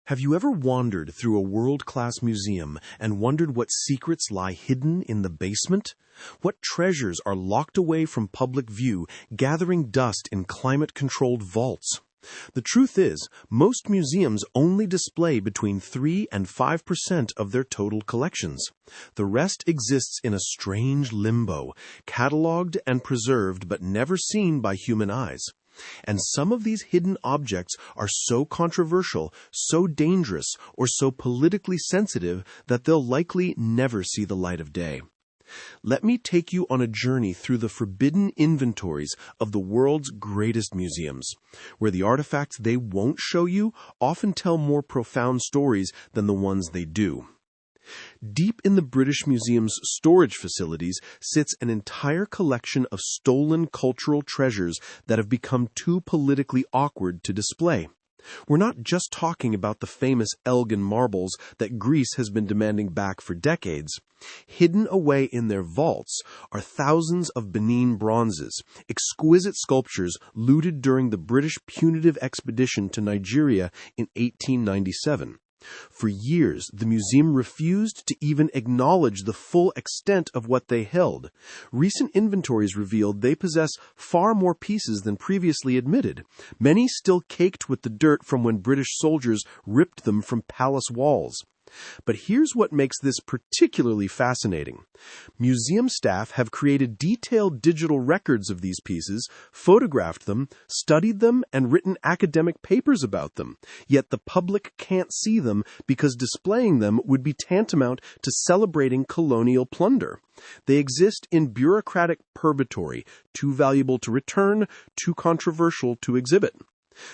Have you ever wandered through a world-class museum and wondered what secrets lie hidden in the basement? What treasures are locked away from public view, gathering dust in climate-controlled vaults? The truth is, most museums only display between 3 and 5% of their total collections. The rest exists in a strange limbo, catalogued and preserved but never seen by human eyes. And some of these hidden objects are so controversial, so dangerous, or so politically sensitive that they'll likely never see the light of day. Let me take you on a journey through the forbidden inventories of the world's greatest museums, where the artifacts they won't show you often tell more profound stories than the ones they do. Deep in the British Museum's storage facilities sits an entire collection of stolen cultural treasures that have become too politically awkward to display. We're not just talking about the famous Elgin marbles that Greece has been demanding back for decades. Hidden away in their vaults are thousands of Benin bronzes, exquisite sculptures looted during the British punitive expedition to Nigeria in 1897. For years, the museum refused to even acknowledge the full extent of what they held. Recent inventories revealed they possess far more pieces than previously admitted, many still caked with the dirt from when British soldiers ripped them from palace walls. But here's what makes this particularly fascinating. Museum staff have created detailed digital records of these pieces, photographed them, studied them, and written academic papers about them. Yet the public can't see them because displaying them would be tantamount to celebrating colonial plunder. They exist in bureaucratic purgatory, too valuable to return, too controversial to exhibit.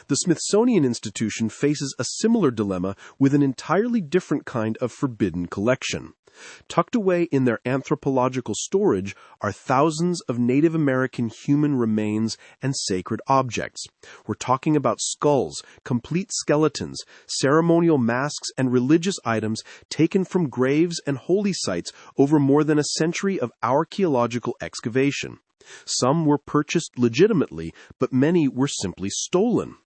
The Smithsonian Institution faces a similar dilemma with an entirely different kind of forbidden collection. Tucked away in their anthropological storage are thousands of Native American human remains and sacred objects. We're talking about skulls, complete skeletons, ceremonial masks, and religious items taken from graves and holy sites over more than a century of archaeological excavation. Some were purchased legitimately, but many were simply stolen.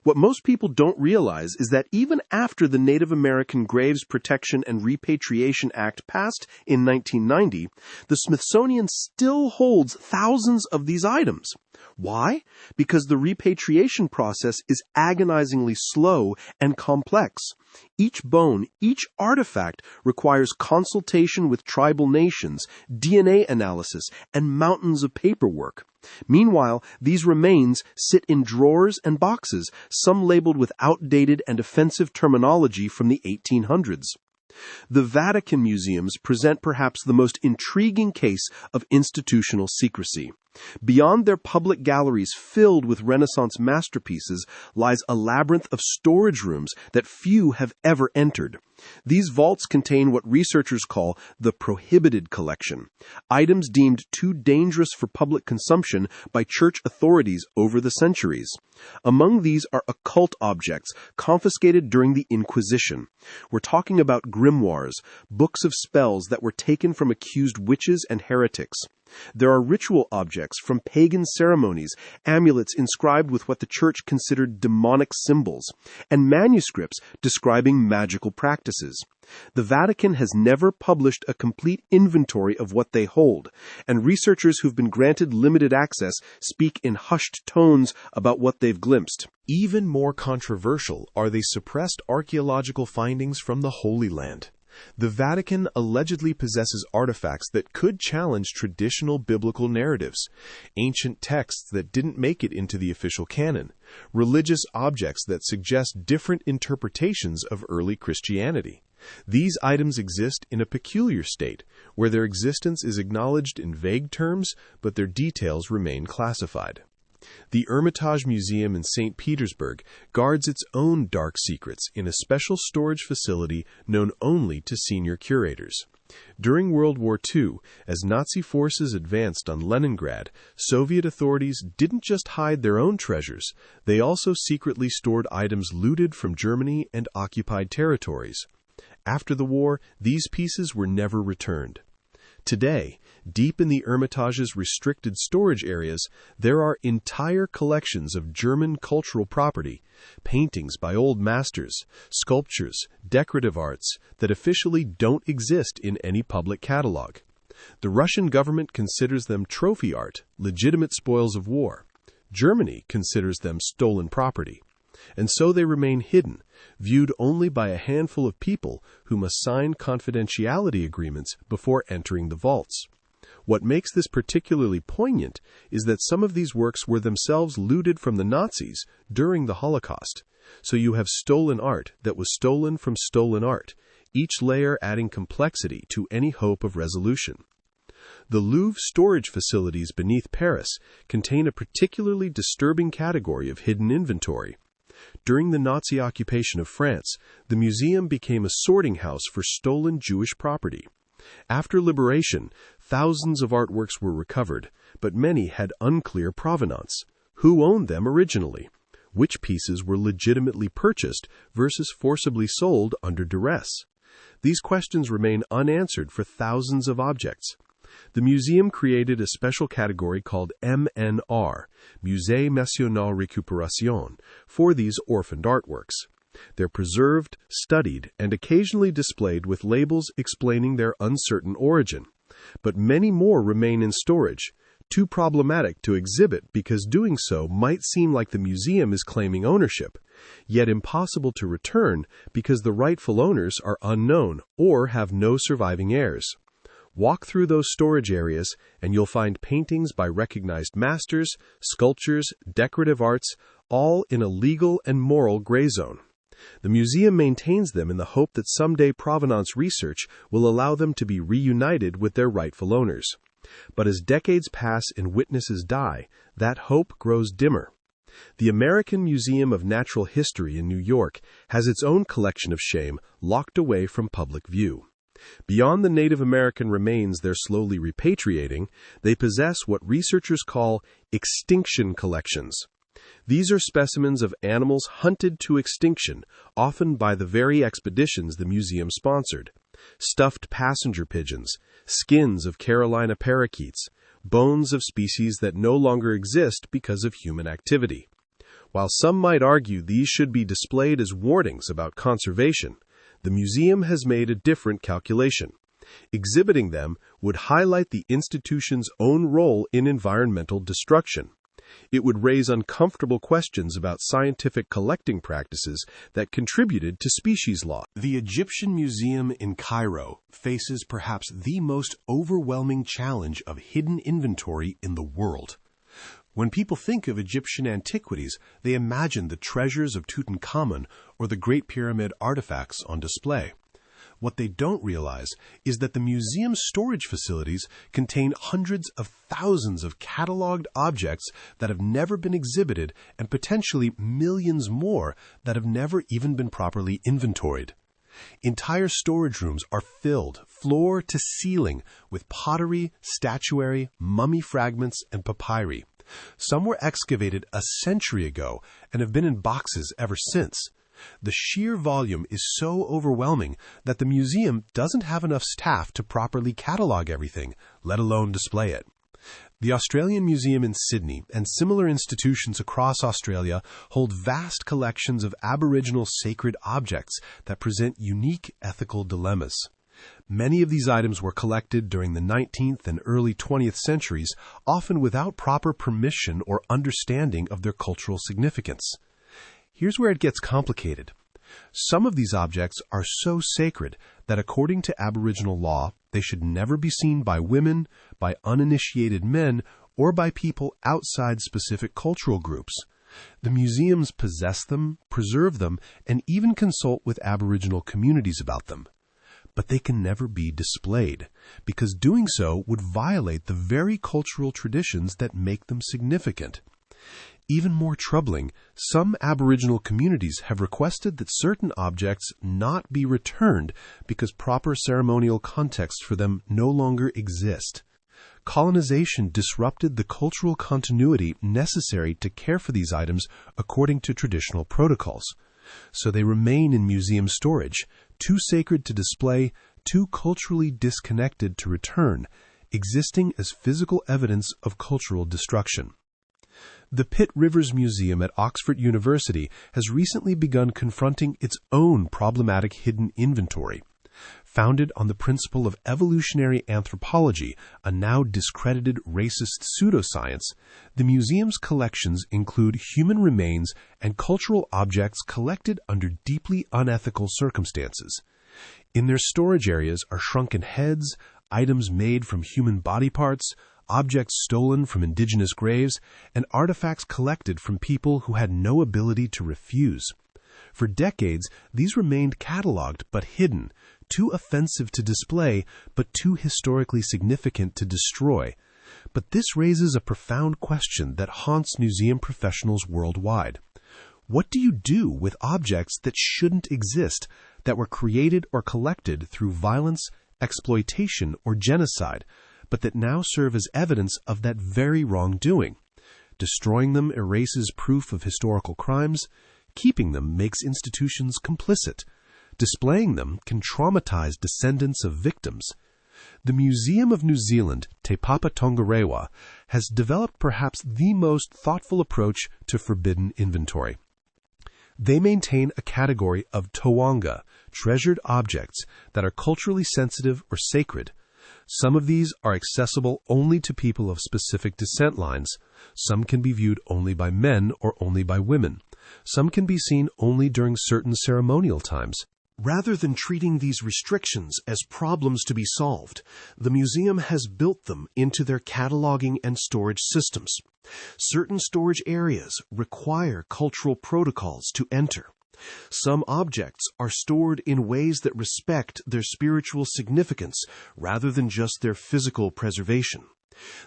What most people don't realize is that even after the Native American Graves Protection and Repatriation Act passed in 1990, the Smithsonian still holds thousands of these items. Why? Because the repatriation process is agonizingly slow and complex. Each bone, each artifact requires consultation with tribal nations, DNA analysis, and mountains of paperwork. Meanwhile, these remains sit in drawers and boxes, some labeled with outdated and offensive terminology from the 1800s. The Vatican museums present perhaps the most intriguing case of institutional secrecy. Beyond their public galleries filled with Renaissance masterpieces lies a labyrinth of storage rooms that few have ever entered. These vaults contain what researchers call the prohibited collection, items deemed too dangerous for public consumption by church authorities over the centuries. Among these are occult objects confiscated during the Inquisition. We're talking about grimoires, books of spells that were taken from accused witches and heretics. There are ritual objects from pagan ceremonies, amulets inscribed with what the church considered demonic symbols, and manuscripts describing magical practices. The Vatican has never published a complete inventory of what they hold, and researchers who've been granted limited access speak in hushed tones about what they've glimpsed. Even more controversial are the suppressed archaeological findings from the Holy Land. The Vatican allegedly possesses artifacts that could challenge traditional biblical narratives, ancient texts that didn't make it into the official canon, religious objects that suggest different interpretations of early Christianity. These items exist in a peculiar state, where their existence is acknowledged in vague terms, but their details remain classified. The Hermitage Museum in St. Petersburg guards its own dark secrets in a special storage facility known only to senior curators. During World War II, as Nazi forces advanced on Leningrad, Soviet authorities didn't just hide their own treasures, they also secretly stored items looted from Germany and occupied territories. After the war, these pieces were never returned. Today, deep in the Hermitage's restricted storage areas, there are entire collections of German cultural property, paintings by old masters, sculptures, decorative arts that officially don't exist in any public catalog. The Russian government considers them trophy art, legitimate spoils of war. Germany considers them stolen property. And so they remain hidden, viewed only by a handful of people who must sign confidentiality agreements before entering the vaults. What makes this particularly poignant is that some of these works were themselves looted from the Nazis during the Holocaust. So you have stolen art that was stolen from stolen art, each layer adding complexity to any hope of resolution. The Louvre storage facilities beneath Paris contain a particularly disturbing category of hidden inventory. During the Nazi occupation of France, the museum became a sorting house for stolen Jewish property. After liberation, thousands of artworks were recovered, but many had unclear provenance. Who owned them originally? Which pieces were legitimately purchased versus forcibly sold under duress? These questions remain unanswered for thousands of objects. The museum created a special category called MNR, Musée National Récupération, for these orphaned artworks. They're preserved, studied, and occasionally displayed with labels explaining their uncertain origin. But many more remain in storage, too problematic to exhibit because doing so might seem like the museum is claiming ownership, yet impossible to return because the rightful owners are unknown or have no surviving heirs. Walk through those storage areas, and you'll find paintings by recognized masters, sculptures, decorative arts, all in a legal and moral gray zone. The museum maintains them in the hope that someday provenance research will allow them to be reunited with their rightful owners. But as decades pass and witnesses die, that hope grows dimmer. The American Museum of Natural History in New York has its own collection of shame locked away from public view. Beyond the Native American remains they're slowly repatriating, they possess what researchers call extinction collections. These are specimens of animals hunted to extinction, often by the very expeditions the museum sponsored. Stuffed passenger pigeons, skins of Carolina parakeets, bones of species that no longer exist because of human activity. While some might argue these should be displayed as warnings about conservation, the museum has made a different calculation. Exhibiting them would highlight the institution's own role in environmental destruction. It would raise uncomfortable questions about scientific collecting practices that contributed to species loss. The Egyptian Museum in Cairo faces perhaps the most overwhelming challenge of hidden inventory in the world. When people think of Egyptian antiquities, they imagine the treasures of Tutankhamun or the Great Pyramid artifacts on display. What they don't realize is that the museum's storage facilities contain hundreds of thousands of cataloged objects that have never been exhibited and potentially millions more that have never even been properly inventoried. Entire storage rooms are filled, floor to ceiling, with pottery, statuary, mummy fragments, and papyri. Some were excavated a century ago and have been in boxes ever since. The sheer volume is so overwhelming that the museum doesn't have enough staff to properly catalog everything, let alone display it. The Australian Museum in Sydney and similar institutions across Australia hold vast collections of Aboriginal sacred objects that present unique ethical dilemmas. Many of these items were collected during the 19th and early 20th centuries, often without proper permission or understanding of their cultural significance. Here's where it gets complicated. Some of these objects are so sacred that according to Aboriginal law, they should never be seen by women, by uninitiated men, or by people outside specific cultural groups. The museums possess them, preserve them, and even consult with Aboriginal communities about them. But they can never be displayed, because doing so would violate the very cultural traditions that make them significant. Even more troubling, some Aboriginal communities have requested that certain objects not be returned because proper ceremonial context for them no longer exist. Colonization disrupted the cultural continuity necessary to care for these items according to traditional protocols. So they remain in museum storage, too sacred to display, too culturally disconnected to return, existing as physical evidence of cultural destruction. The Pitt Rivers Museum at Oxford University has recently begun confronting its own problematic hidden inventory. Founded on the principle of evolutionary anthropology, a now discredited racist pseudoscience, the museum's collections include human remains and cultural objects collected under deeply unethical circumstances. In their storage areas are shrunken heads, items made from human body parts, objects stolen from indigenous graves, and artifacts collected from people who had no ability to refuse. For decades, these remained catalogued but hidden, too offensive to display, but too historically significant to destroy. But this raises a profound question that haunts museum professionals worldwide. What do you do with objects that shouldn't exist, that were created or collected through violence, exploitation, or genocide, but that now serve as evidence of that very wrongdoing? Destroying them erases proof of historical crimes. Keeping them makes institutions complicit. Displaying them can traumatize descendants of victims. The Museum of New Zealand, Te Papa Tongarewa, has developed perhaps the most thoughtful approach to forbidden inventory. They maintain a category of tawanga, treasured objects that are culturally sensitive or sacred. Some of these are accessible only to people of specific descent lines. Some can be viewed only by men or only by women. Some can be seen only during certain ceremonial times. Rather than treating these restrictions as problems to be solved, the museum has built them into their cataloging and storage systems. Certain storage areas require cultural protocols to enter. Some objects are stored in ways that respect their spiritual significance rather than just their physical preservation.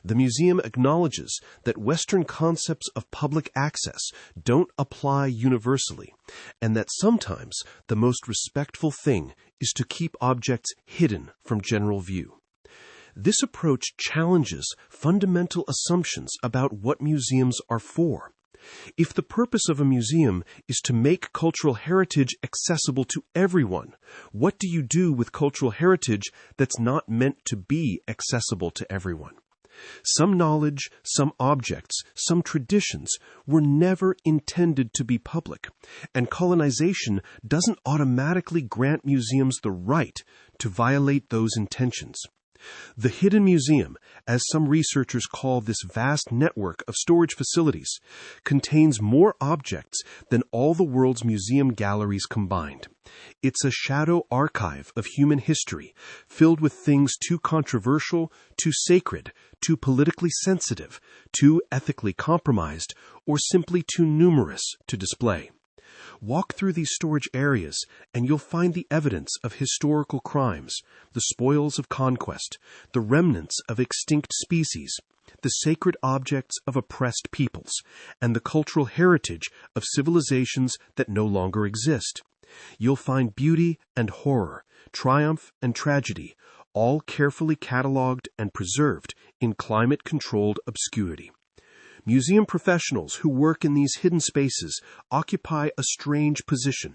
The museum acknowledges that Western concepts of public access don't apply universally, and that sometimes the most respectful thing is to keep objects hidden from general view. This approach challenges fundamental assumptions about what museums are for. If the purpose of a museum is to make cultural heritage accessible to everyone, what do you do with cultural heritage that's not meant to be accessible to everyone? Some knowledge, some objects, some traditions were never intended to be public, and colonization doesn't automatically grant museums the right to violate those intentions. The Hidden Museum, as some researchers call this vast network of storage facilities, contains more objects than all the world's museum galleries combined. It's a shadow archive of human history, filled with things too controversial, too sacred, too politically sensitive, too ethically compromised, or simply too numerous to display. Walk through these storage areas, and you'll find the evidence of historical crimes, the spoils of conquest, the remnants of extinct species, the sacred objects of oppressed peoples, and the cultural heritage of civilizations that no longer exist. You'll find beauty and horror, triumph and tragedy, all carefully cataloged and preserved in climate-controlled obscurity. Museum professionals who work in these hidden spaces occupy a strange position.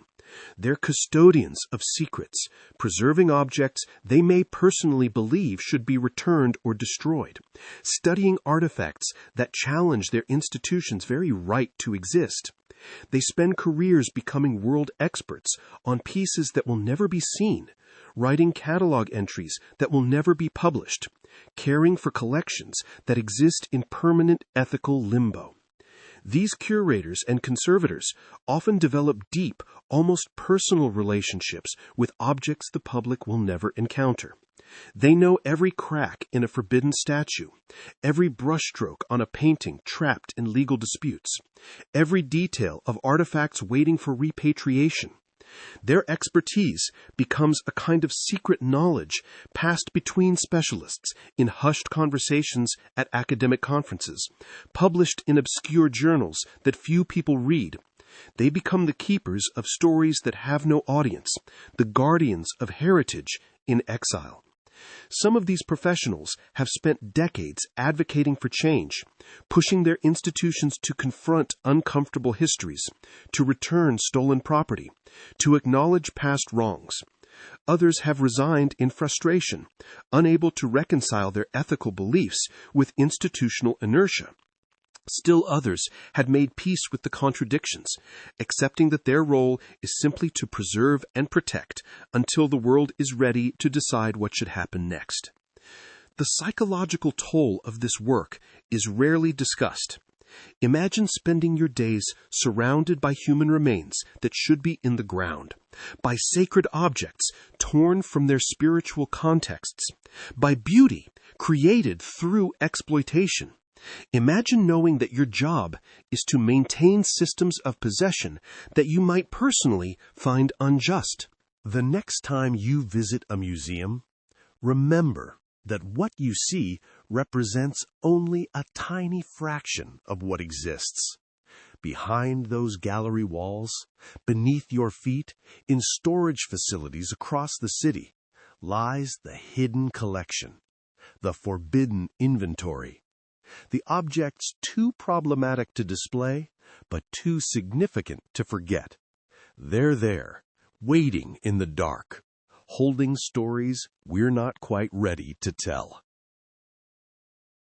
They're custodians of secrets, preserving objects they may personally believe should be returned or destroyed, studying artifacts that challenge their institution's very right to exist. They spend careers becoming world experts on pieces that will never be seen, writing catalog entries that will never be published, caring for collections that exist in permanent ethical limbo. These curators and conservators often develop deep, almost personal relationships with objects the public will never encounter. They know every crack in a forbidden statue, every brushstroke on a painting trapped in legal disputes, every detail of artifacts waiting for repatriation. Their expertise becomes a kind of secret knowledge passed between specialists in hushed conversations at academic conferences, published in obscure journals that few people read. They become the keepers of stories that have no audience, the guardians of heritage in exile. Some of these professionals have spent decades advocating for change, pushing their institutions to confront uncomfortable histories, to return stolen property, to acknowledge past wrongs. Others have resigned in frustration, unable to reconcile their ethical beliefs with institutional inertia. Still others had made peace with the contradictions, accepting that their role is simply to preserve and protect until the world is ready to decide what should happen next. The psychological toll of this work is rarely discussed. Imagine spending your days surrounded by human remains that should be in the ground, by sacred objects torn from their spiritual contexts, by beauty created through exploitation. Imagine knowing that your job is to maintain systems of possession that you might personally find unjust. The next time you visit a museum, remember that what you see represents only a tiny fraction of what exists. Behind those gallery walls, beneath your feet, in storage facilities across the city, lies the hidden collection, the forbidden inventory. The objects too problematic to display, but too significant to forget. They're there, waiting in the dark, holding stories we're not quite ready to tell.